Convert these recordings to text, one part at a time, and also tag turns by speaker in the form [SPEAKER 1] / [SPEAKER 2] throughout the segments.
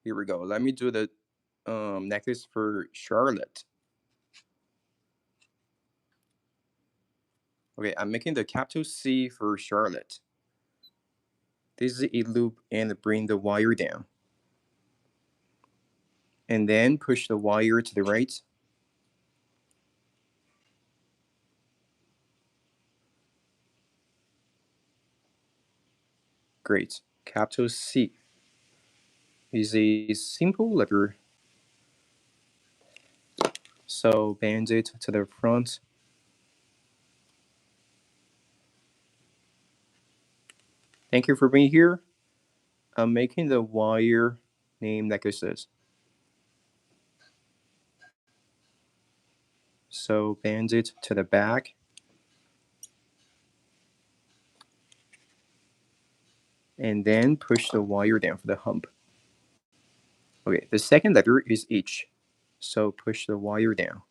[SPEAKER 1] Here we go. Let me do the necklace for Charlotte. Okay, I'm making the capital C for Charlotte. This is a loop and bring the wire down. And then push the wire to the right. Great. Capital C is a simple letter. So bend it to the front. Thank you for being here. I'm making the wire name necklaces. So bend it to the back. And then push the wire down for the hump. Okay, the second letter is H. So push the wire down.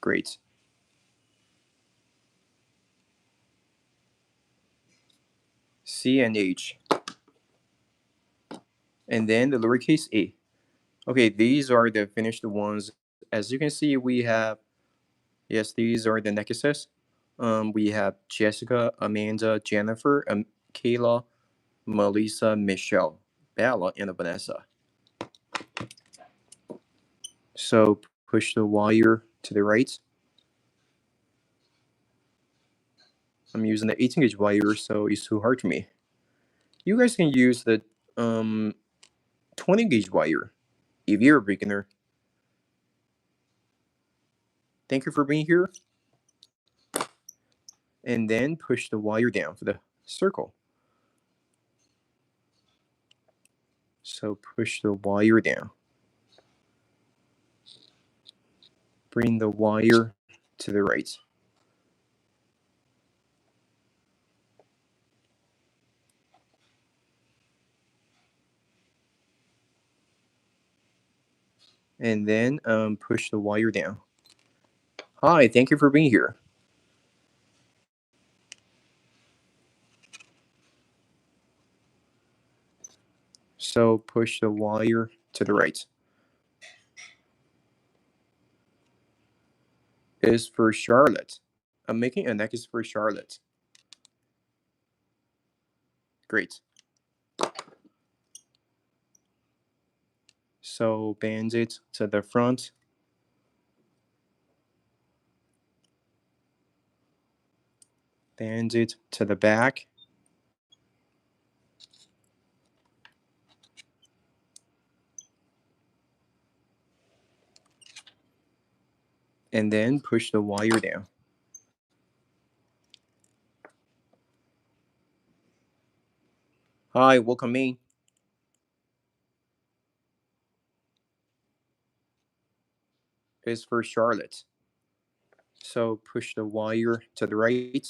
[SPEAKER 1] Great. C and H. And then the lowercase a. Okay, these are the finished ones. As you can see, we have, yes, these are the necklaces. We have Jessica, Amanda, Jennifer, Kayla, Melissa, Michelle, Bella, and Vanessa. So push the wire to the right. I'm using the 18 gauge wire, so it's too hard for me. You guys can use the 20 gauge wire if you're a beginner. Thank you for being here. And then push the wire down for the circle. So push the wire down. Bring the wire to the right. And then push the wire down. Hi, thank you for being here. So push the wire to the right. Is for Charlotte. I'm making a necklace for Charlotte. Great. So bend it to the front. Bend it to the back. And then push the wire down. Hi, welcome in. Is for Charlotte. So push the wire to the right.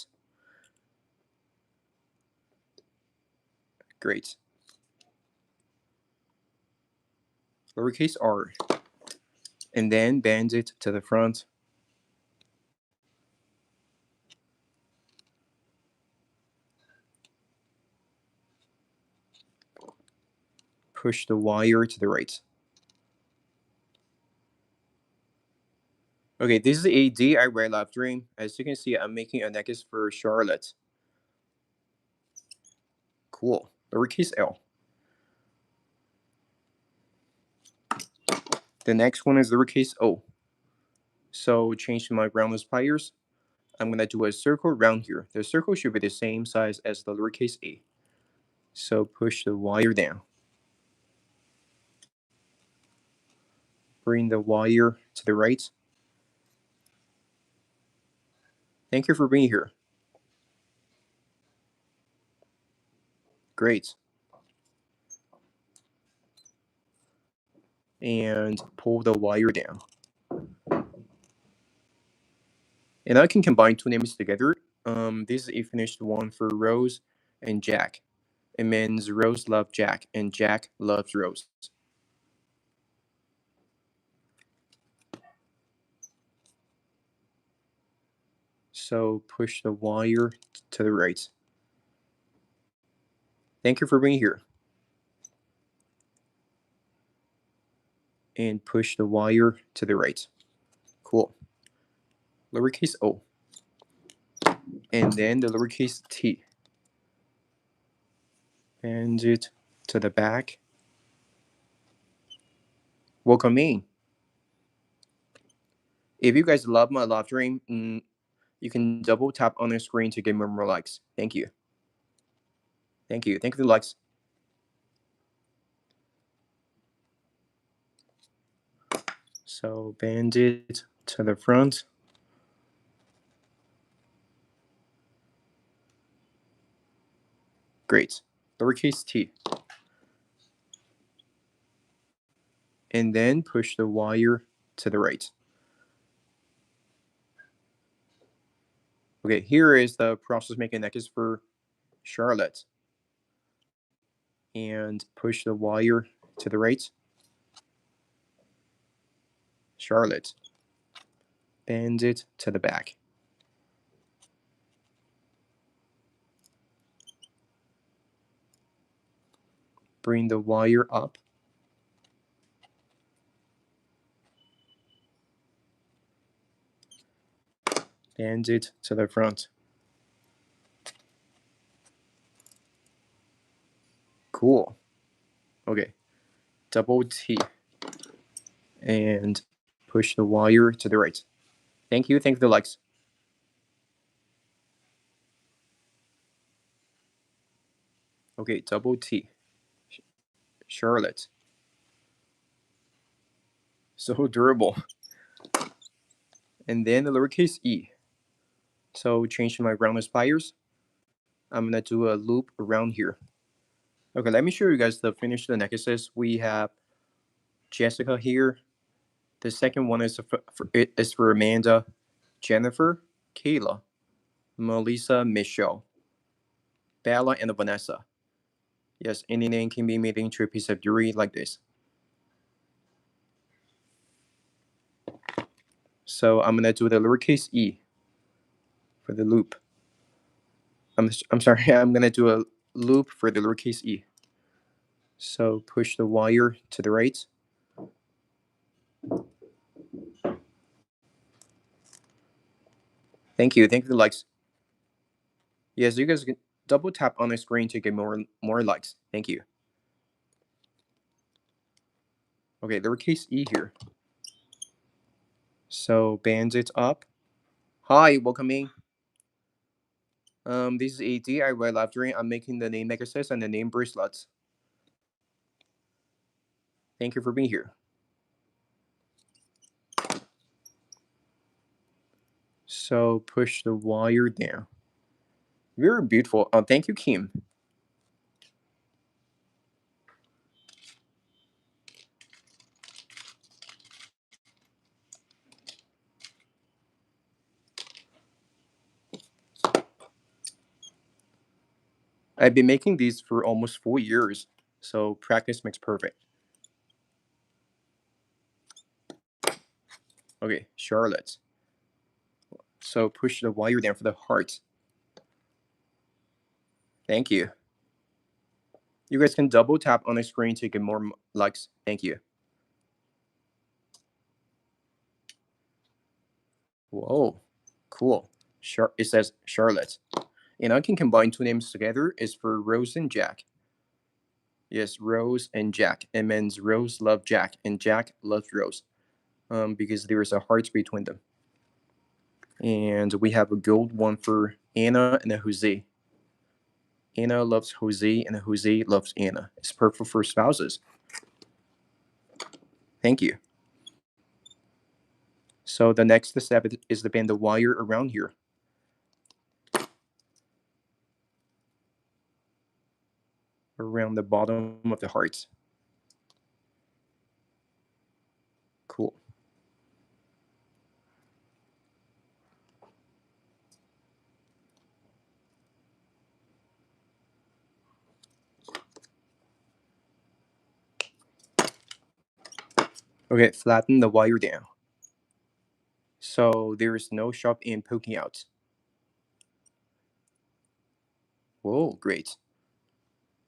[SPEAKER 1] Great. Lowercase r. And then bend it to the front. Push the wire to the right. Okay, this is a DIY live dream. As you can see, I'm making a necklace for Charlotte. Cool. Lowercase l. The next one is lowercase o. So change to my roundless pliers. I'm gonna do a circle around here. The circle should be the same size as the lowercase a. So push the wire down. Bring the wire to the right. Thank you for being here. Great. And pull the wire down. And I can combine two names together. This is a finished one for Rose and Jack. It means Rose loves Jack and Jack loves Rose. So push the wire to the right. Thank you for being here. And push the wire to the right. Cool. Lowercase o. And then the lowercase t. Bend it to the back. Welcome in. If you guys love my live stream, you can double tap on the screen to get more likes. Thank you. Thank you. Thank you for the likes. So bend it to the front. Great. Lowercase t. And then push the wire to the right. Okay, here is the process making necklace for Charlotte. And push the wire to the right. Charlotte. Bend it to the back. Bring the wire up. Bend it to the front. Cool. Okay. Double T. And push the wire to the right. Thank you. Thank you for the likes. Okay, double T. Charlotte. So durable. And then the lowercase e. So change my round aspires. I'm gonna do a loop around here. Okay, let me show you guys the finish the necklaces. We have Jessica here. The second one is for Amanda, Jennifer, Kayla, Melissa, Michelle, Bella, and Vanessa. Yes, any name can be made into a piece of jewelry like this. So I'm gonna do the lowercase e for the loop. I'm sorry, I'm gonna do a loop for the lowercase e. So push the wire to the right. Thank you. Thank you for the likes. Yes, you guys can double tap on the screen to get more likes. Thank you. Okay, lowercase e here. So band it up. Hi, welcome in. This is a DIY live stream. I'm making the name necklaces and the name bracelets. Thank you for being here. So push the wire down. Very beautiful. Thank you, Kim. I've been making these for almost 4 years, so practice makes perfect. Okay, Charlotte. So push the wire down for the heart. Thank you. You guys can double tap on the screen to get more likes. Thank you. Whoa, cool. It says Charlotte. And I can combine two names together. It's for Rose and Jack. Yes, Rose and Jack. It means Rose loves Jack and Jack loves Rose. Because there is a heart between them. And we have a gold one for Anna and a Jose. Anna loves Jose and Jose loves Anna. It's perfect for spouses. Thank you. So the next step is to bend the wire around here. Around the bottom of the heart. Cool. Okay, flatten the wire down. So there is no sharp end poking out. Whoa, great.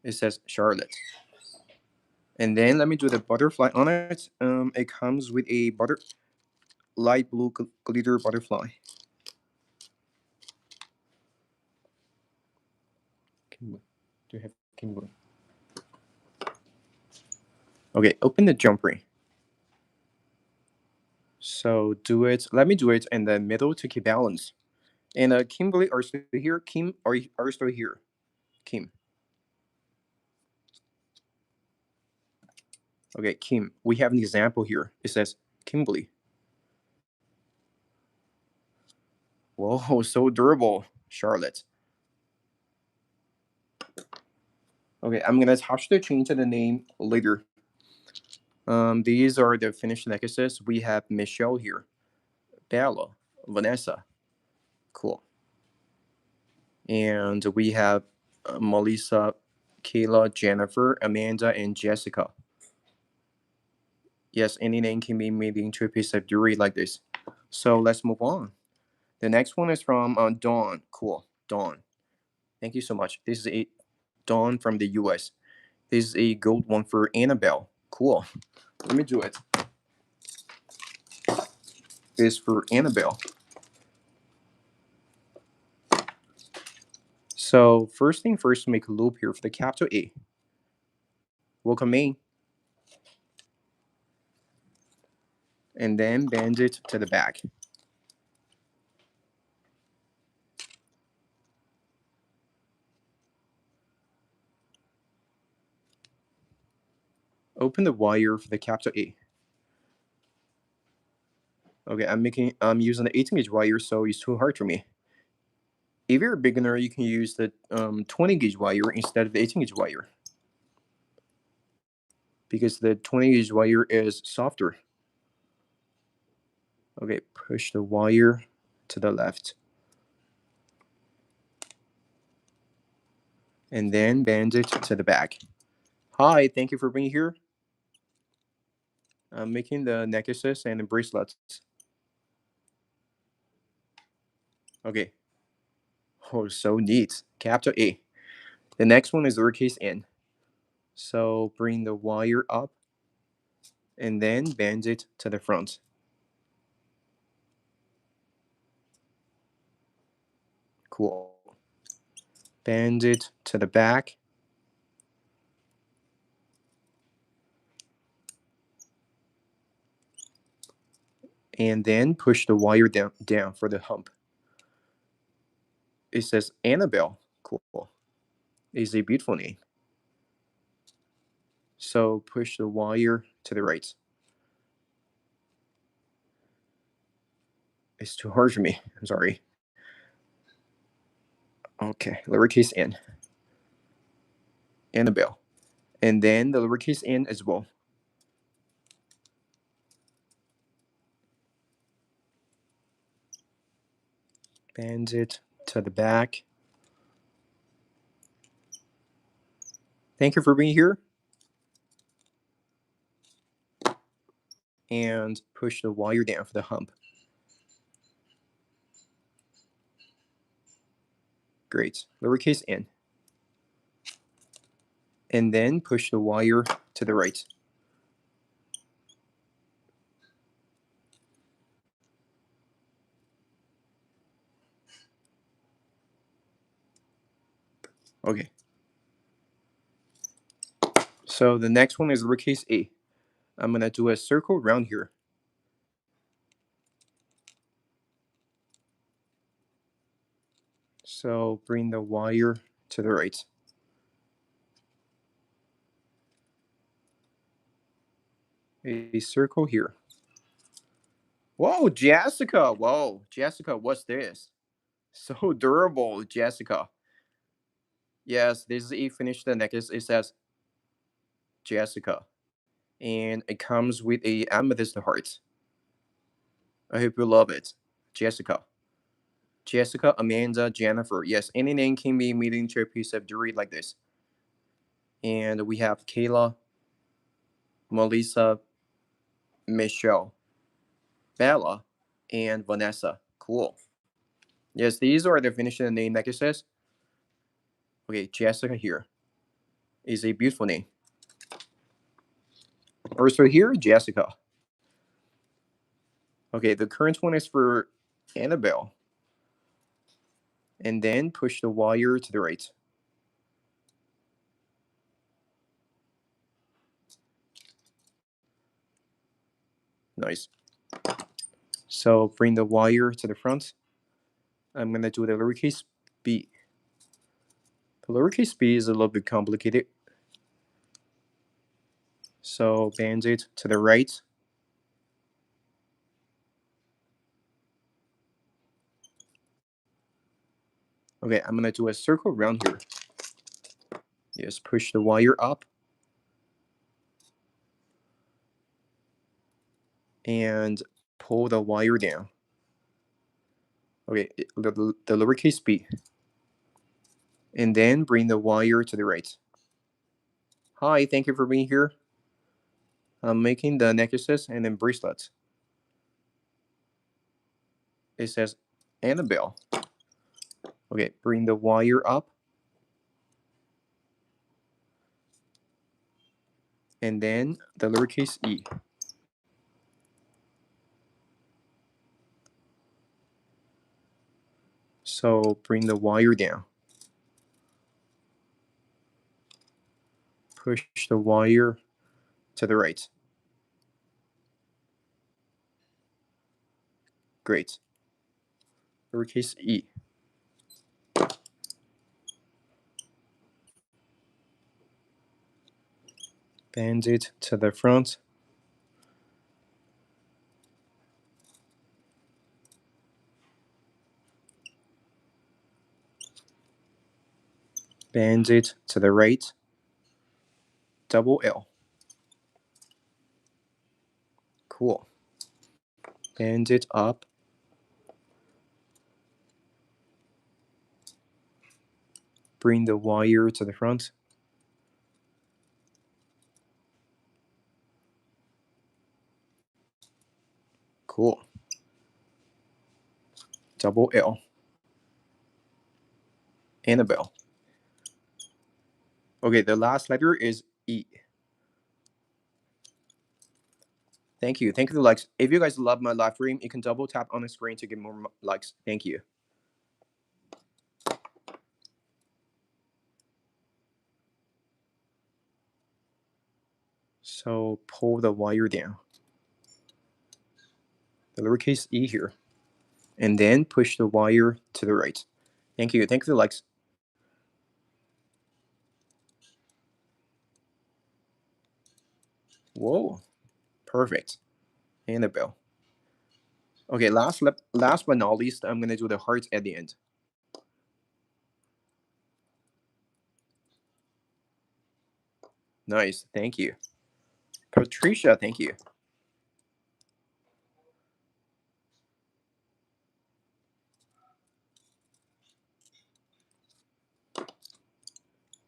[SPEAKER 1] It says Charlotte. And then let me do the butterfly on it. It comes with a light blue glitter butterfly. Kimbley. Do you have Kimbley? Okay, open the jumper. So do it. Let me do it in the middle to keep balance. And Kimberly, are you still here? Kim, are you still here? Kim. Okay, Kim. We have an example here. It says Kimberly. Whoa, so durable, Charlotte. Okay, I'm gonna touch to change the name later. These are the finished necklaces. We have Michelle here, Bella, Vanessa. Cool. And we have Melissa, Kayla, Jennifer, Amanda, and Jessica. Yes, any name can be made into a piece of jewelry like this. So let's move on. The next one is from Dawn. Cool, Dawn. Thank you so much. This is a Dawn from the US. This is a gold one for Annabelle. Cool. Let me do it. This is for Annabelle. So first thing first, make a loop here for the capital A. Welcome A. And then bend it to the back. Open the wire for the capital A. Okay, I'm using the 18 gauge wire, so it's too hard for me. If you're a beginner, you can use the 20 gauge wire instead of the 18 gauge wire, because the 20 gauge wire is softer. Okay, push the wire to the left. And then bend it to the back. Hi, thank you for being here. I'm making the necklaces and the bracelets. Okay. Oh, so neat. Capital A. The next one is lowercase n. So bring the wire up and then bend it to the front. Cool. Bend it to the back. And then push the wire down for the hump. It says Annabelle. Cool. Is a beautiful name. So push the wire to the right. It's too hard for me. I'm sorry. Okay, lowercase n. Annabelle. And then the lowercase n as well. Bend it to the back. Thank you for being here. And push the wire down for the hump. Great. Lowercase n. And then push the wire to the right. Okay. So the next one is lowercase a. I'm going to do a circle around here. So bring the wire to the right. A circle here. Whoa, Jessica. Whoa, Jessica, what's this? So durable, Jessica. Yes, this is a finished necklace. It says Jessica. And it comes with a amethyst heart. I hope you love it. Jessica. Jessica, Amanda, Jennifer. Yes, any name can be made into a piece of jewelry like this. And we have Kayla, Melissa, Michelle, Bella, and Vanessa. Cool. Yes, these are the finished name necklaces. Okay, Jessica here. is a beautiful name. Also here, Jessica. Okay, the current one is for Annabelle. And then push the wire to the right. Nice. So bring the wire to the front. I'm gonna do the lowercase b. The lowercase b is a little bit complicated. So bend it to the right. Okay, I'm gonna do a circle around here. Yes, push the wire up. And pull the wire down. Okay, the lowercase b. And then bring the wire to the right. Hi, thank you for being here. I'm making the necklaces and then bracelets. It says Annabelle. Okay, bring the wire up. And then the lowercase e. So bring the wire down. Push the wire to the right. Great. Lowercase e. Bend it to the front. Bend it to the right. Double L. Cool. Bend it up. Bring the wire to the front. Cool. Double L. Annabelle. Okay, the last letter is E. Thank you. Thank you for the likes. If you guys love my live stream, you can double tap on the screen to get more likes. Thank you. So pull the wire down. The lowercase e here. And then push the wire to the right. Thank you. Thank you for the likes. Whoa. Perfect. Annabelle. Okay, last but not least, I'm gonna do the hearts at the end. Nice. Thank you. Patricia, thank you.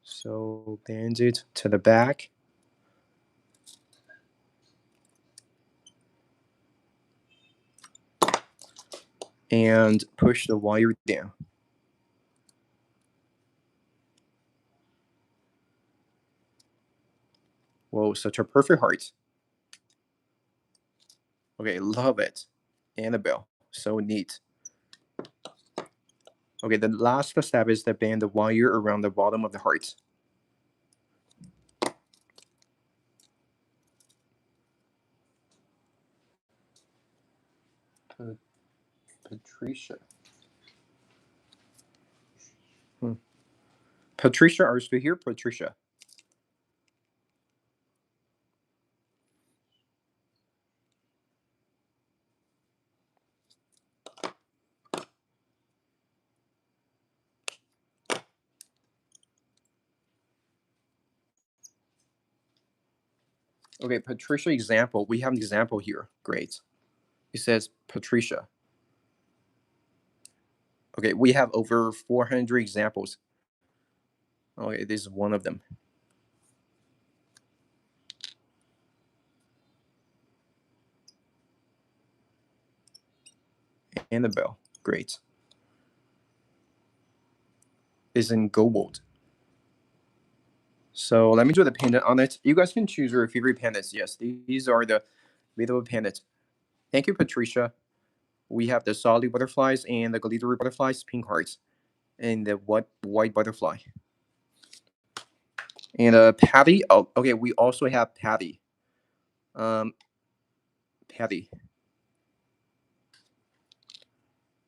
[SPEAKER 1] So bend it to the back. And push the wire down. Whoa, such a perfect heart. Okay, love it. Annabelle, so neat. Okay, the last step is to bend the wire around the bottom of the heart. Patricia. Patricia, are you still here? Patricia. Okay, Patricia example. We have an example here. Great. It says Patricia. Okay, we have over 400 examples. Okay, this is one of them. Annabelle. Great. Is in gold. So let me do the pendant on it. You guys can choose your favorite pendants. Yes, these are the beautiful pendants. Thank you, Patricia. We have the solid butterflies and the glittery butterflies, pink hearts, and the white butterfly. And Patty. Oh, okay. We also have Patty. Um, Patty.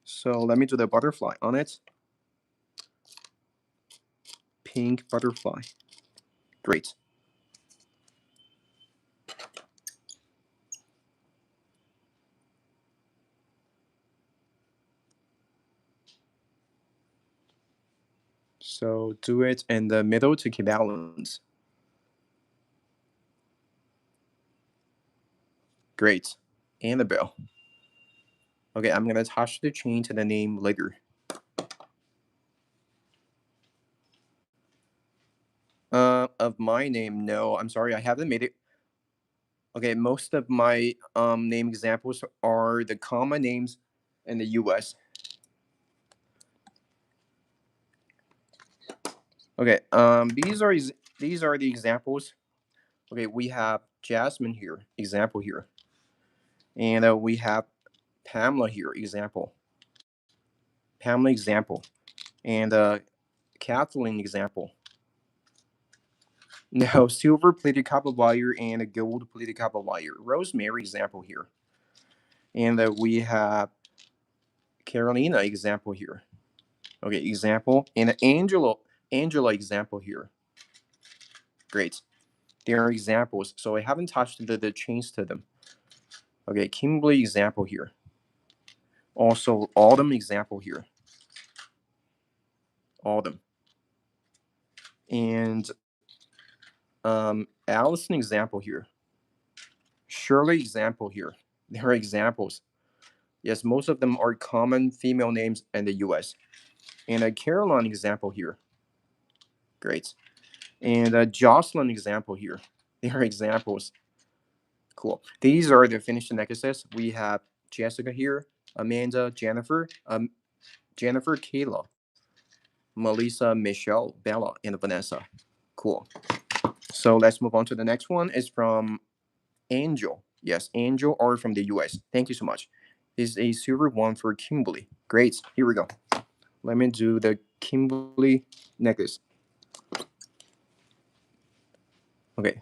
[SPEAKER 1] So let me do the butterfly on it. Pink butterfly. Great. So do it in the middle to keep balance. Great. Annabelle. Okay, I'm gonna attach the chain to the name later. Of my name, no, I'm sorry, I haven't made it. Okay, most of my name examples are the common names in the U.S. Okay, these are the examples. Okay, we have Jasmine here, example here, and we have Pamela here, example. Pamela example, and Kathleen example. No, silver plated copper wire and a gold plated copper wire. Rosemary example here, and we have Carolina example here. Okay, example, and Angela example here. Great. They are examples, so I haven't touched the chains to them. Okay, Kimbley example here. Also, Autumn example here. Autumn. And Allison example here. Shirley example here. There are examples. Yes, most of them are common female names in the US. And a Caroline example here. Great. And a Jocelyn example here. There are examples. Cool. These are the finished necklaces. We have Jessica here, Amanda, Jennifer, Kayla, Melissa, Michelle, Bella, and Vanessa. Cool. So let's move on to the next one. Is from Angel. Yes, Angel are from the US. Thank you so much. This is a silver one for Kimberly. Great. Here we go. Let me do the Kimberly necklace. Okay.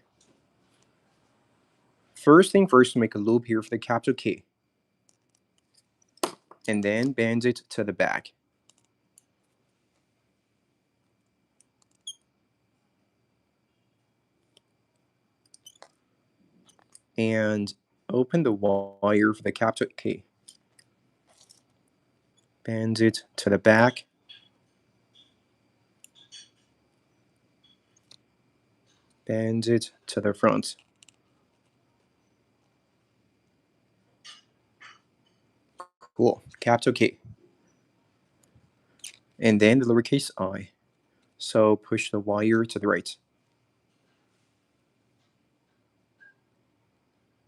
[SPEAKER 1] First thing first, make a loop here for the capital K. And then bend it to the back. And open the wire for the capital K. Bend it to the back. Bend it to the front. Cool. Capital K. And then the lowercase I. So push the wire to the right.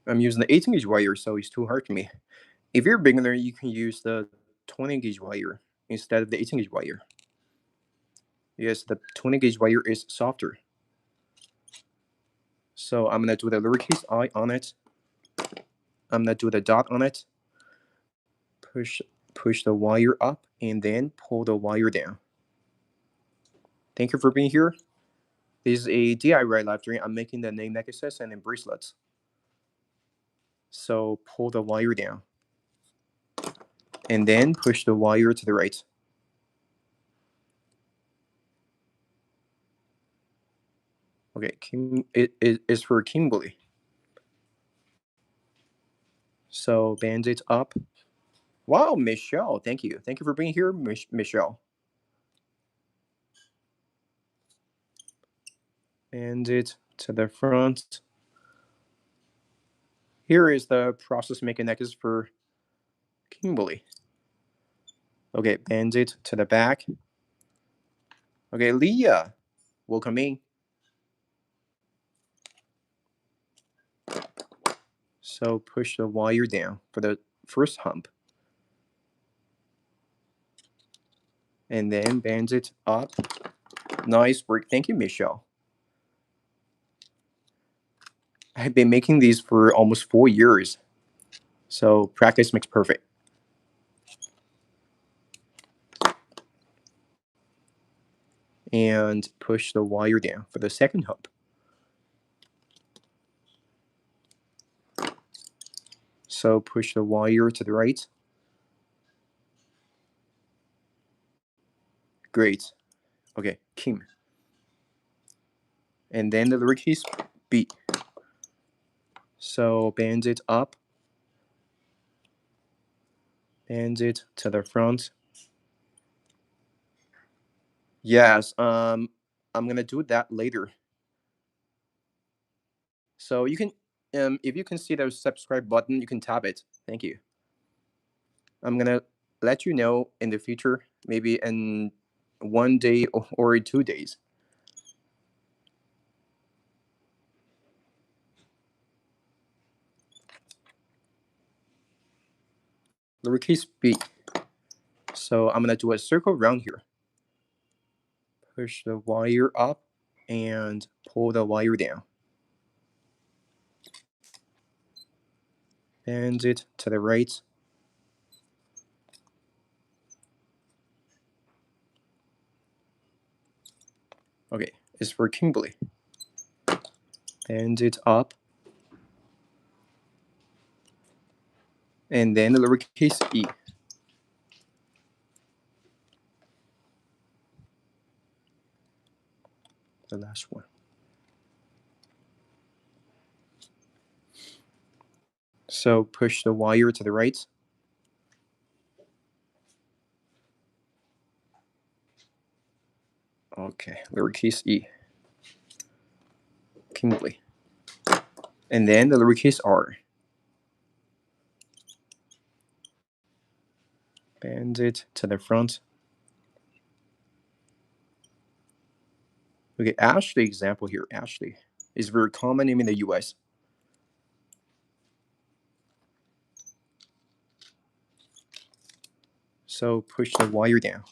[SPEAKER 1] I'm using the 18 gauge wire, so it's too hard for me. If you're a beginner, you can use the 20 gauge wire instead of the 18 gauge wire. Yes, the 20 gauge wire is softer. So I'm gonna do the lowercase I on it. I'm gonna do the dot on it. Push push the wire up and then pull the wire down. Thank you for being here. This is a DIY live stream. I'm making the name necklaces and then bracelets. So pull the wire down. And then push the wire to the right. Okay, it is for Kimberly. So band it up. Wow, Michelle, thank you. Thank you for being here, Michelle. Band it to the front. Here is the process making necklace for Kimberly. Okay, bend it to the back. Okay, Leah, welcome in. So push the wire down for the first hump. And then bend it up. Nice work. Thank you, Michelle. I've been making these for almost 4 years. So practice makes perfect. And push the wire down for the second hook. So push the wire to the right. Great. Okay, Kim. And then the lowercase b. So bend it up. Bend it to the front. Yes, I'm gonna do that later. So you can, if you can see the subscribe button, you can tap it. Thank you. I'm gonna let you know in the future, maybe in 1 day or 2 days. Lowercase b. So I'm gonna do a circle around here. Push the wire up and pull the wire down. Bend it to the right. Okay, it's for Kimbley. Bend it up. And then the lowercase e. The last one. So push the wire to the right. Okay, lowercase e. Kimbley. And then the lowercase r. Bend it to the front. Okay, Ashley example here. Ashley is very common name in the US. So push the wire down.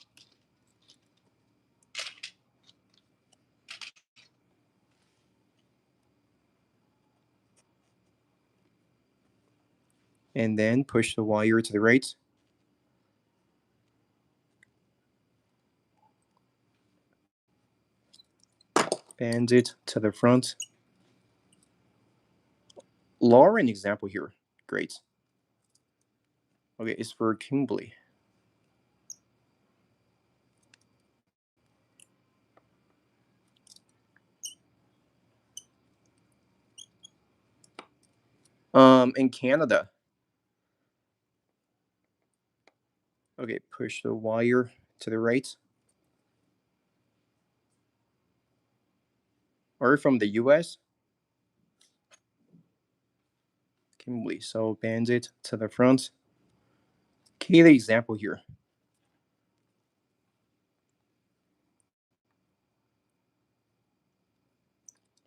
[SPEAKER 1] And then push the wire to the right. Bend it to the front. Lauren example here. Great. Okay, it's for Kimbley. In Canada. Okay, push the wire to the right. Or from the US. Kimbley. So bend it to the front. Kaylee example here.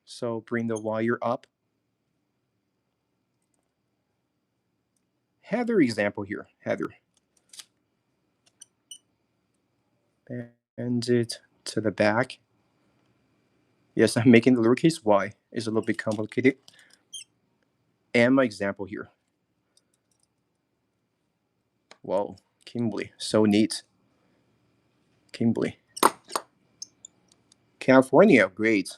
[SPEAKER 1] So bring the wire up. Heather example here. Heather. Bend it to the back. Yes, I'm making the lowercase y. It's a little bit complicated. Emma example here. Whoa, Kimbley. So neat. Kimbley. California, great.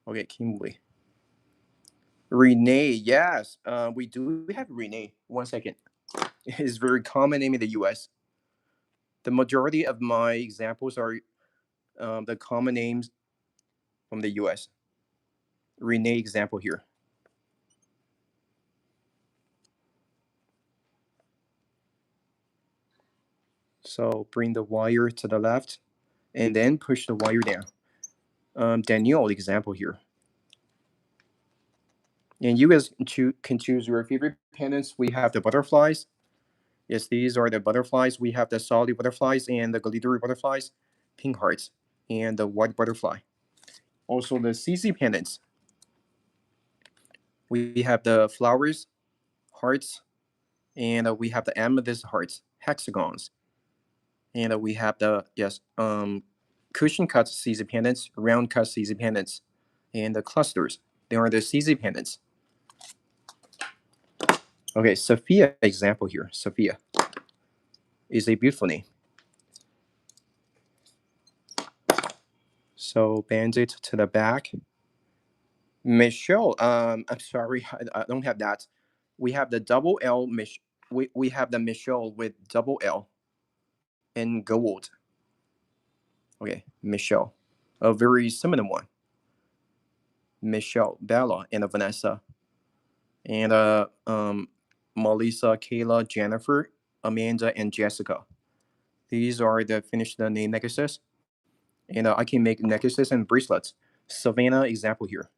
[SPEAKER 1] Okay, Kimbley. Renee, yes. We do have Renee. 1 second. It's very common name in the US. The majority of my examples are the common names from the US. Renee example here. So bring the wire to the left and then push the wire down. Danielle example here. And you guys can choose your favorite pendants. We have the butterflies. Yes, these are the butterflies. We have the solid butterflies and the glittery butterflies, pink hearts, and the white butterfly. Also the CC pendants. We have the flowers, hearts, And we have the amethyst hearts, hexagons. And we have the, yes, cushion cut CZ pendants, round cut CZ pendants, and the clusters. They are the CZ pendants. Okay, Sophia example here. Sophia is a beautiful name. So band it to the back. Michelle, I'm sorry, I don't have that. We have the double L, we have the Michelle with double L in gold. Okay, Michelle. A very similar one. Michelle, Bella, and Vanessa. And Melissa, Kayla, Jennifer, Amanda, and Jessica. These are the finished name necklaces. And I can make necklaces and bracelets. Savannah example here.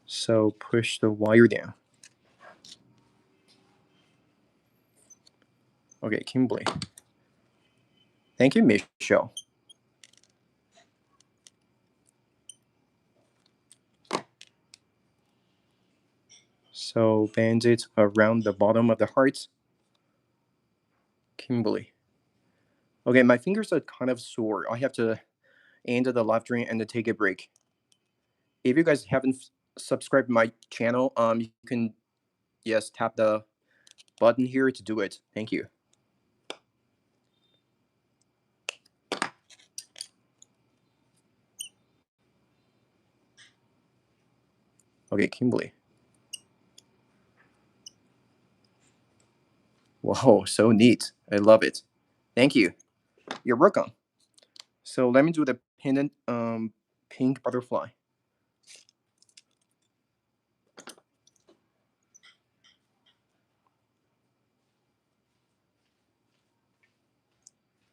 [SPEAKER 1] So push the wire down. Okay, Kimbley. Thank you, Michelle. So band it around the bottom of the hearts. Kimberly. Okay, my fingers are kind of sore. I have to end the live stream and to take a break. If you guys haven't subscribed my channel, you can, yes, tap the button here to do it. Thank you. Okay, Kimberly. Whoa, so neat. I love it. Thank you. You're welcome. So let me do the pendant pink butterfly.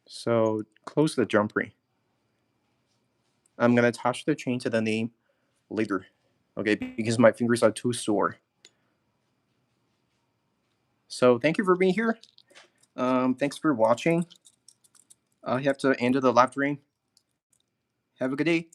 [SPEAKER 1] So close the jump ring. I'm gonna attach the chain to the name later. Okay, because my fingers are too sore. So thank you for being here. Thanks for watching. I have to end the live stream. Have a good day.